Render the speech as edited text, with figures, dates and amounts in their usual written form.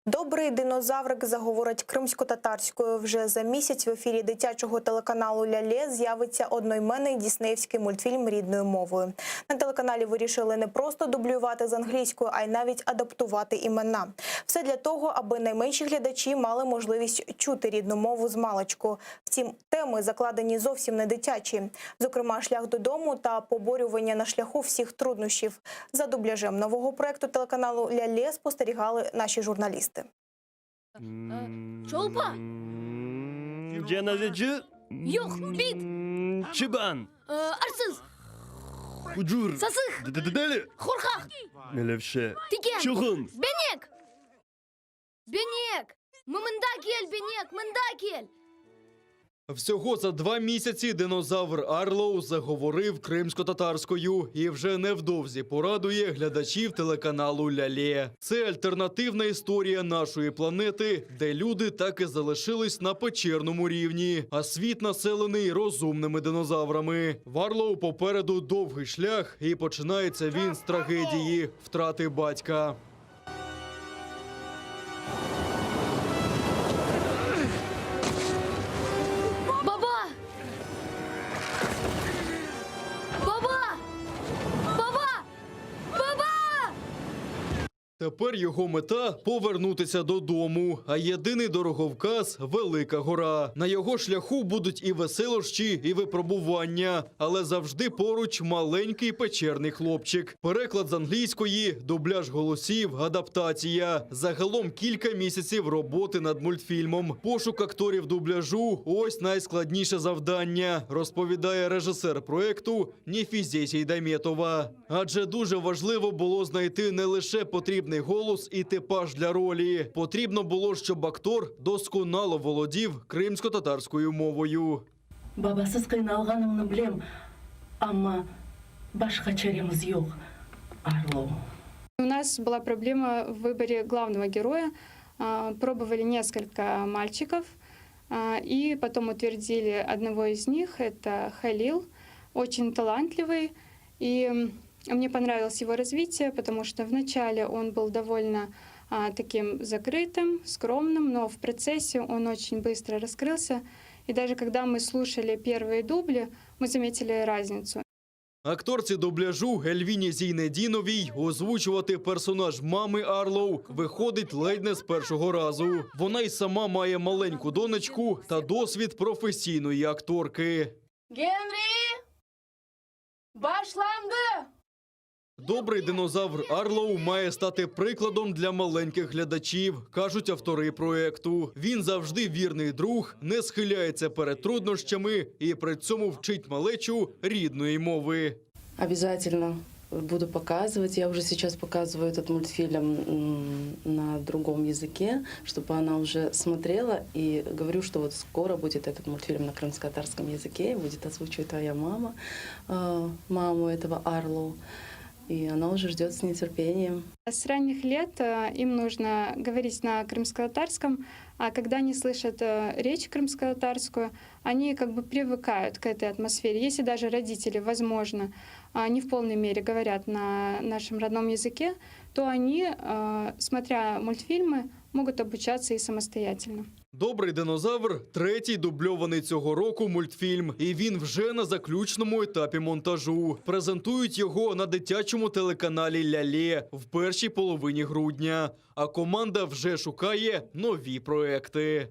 Добрий динозаврик заговорить кримсько-татарською. Вже за місяць в ефірі дитячого телеканалу «Лялє» з'явиться одноіменний діснеївський мультфільм рідною мовою. На телеканалі вирішили не просто дублювати з англійською, а й навіть адаптувати імена. Все для того, аби найменші глядачі мали можливість чути рідну мову змалечку. Втім, теми закладені зовсім не дитячі. Зокрема, шлях додому та поборювання на шляху всіх труднощів. За дубляжем нового проекту телеканалу «Лялє» спостерігали наші журналісти. Чолпа! Cenazeci Yok, bit! çıban Arsız! ucur Sasık! deli Korkak! melevşe Tiken! çıkın Benek! Benek! Мында кел, Бенек, мында кел! Всього за 2 місяці динозавр Арлоу заговорив кримсько-татарською і вже невдовзі порадує глядачів телеканалу «Лялє». Це альтернативна історія нашої планети, де люди так і залишились на печерному рівні, а світ населений розумними динозаврами. В Арлоу попереду довгий шлях, і починається він з трагедії – втрати батька. Баба! Баба! Баба! Баба! Тепер його мета – повернутися додому, а єдиний дороговказ – Велика гора. На його шляху будуть і веселощі, і випробування, але завжди поруч маленький печерний хлопчик. Переклад з англійської, дубляж голосів, адаптація. Загалом кілька місяців роботи над мультфільмом. Пошук акторів дубляжу – ось найскладніше завдання, розповідає режисер проекту Нефізе Сейдаметова. Адже дуже важливо було знайти не лише потрібний голос і типаж для ролі. Потрібно було, щоб актор досконало володів кримсько-татарською мовою. Бабасыз кыйналганыңны білем, амма башка чареміз yok. Арлоу. У нас была проблема в выборе главного героя. Пробовали несколько мальчиков, и потом утвердили одного из них, это Халил, очень талантливый. И мне понравилось его развитие, потому что вначале он был довольно таким закрытым, скромным, но в процессе он очень быстро раскрылся. И даже когда мы слушали первые дубли, мы заметили разницу. Акторці дубляжу Ельвіні Зійнедіновій озвучувати персонаж мами Арлоу виходить ледь не з першого разу. Вона й сама має маленьку донечку та досвід професійної акторки. Генрі! Başlandı! Добрий динозавр Арлоу має стати прикладом для маленьких глядачів, кажуть автори проекту. Він завжди вірний друг, не схиляється перед труднощами і при цьому вчить малечу рідної мови. Обязательно буду показывать. Я уже сейчас показываю этот мультфильм на другом языке, чтобы она уже смотрела. И говорю, что вот скоро будет этот мультфильм на крымско-татарском языке. Будет озвучивать твоя мама, маму этого Арлоу. И она уже ждет с нетерпением. С ранних лет им нужно говорить на крымско-татарском, а когда они слышат речь крымско-татарскую, они как бы привыкают к этой атмосфере. Если даже родители, возможно, не в полной мере говорят на нашем родном языке, то они, смотря мультфильмы, могут обучаться и самостоятельно. «Добрий динозавр» – третій дубльований цього року мультфільм. І він вже на заключному етапі монтажу. Презентують його на дитячому телеканалі «Лялє» в першій половині грудня. А команда вже шукає нові проекти.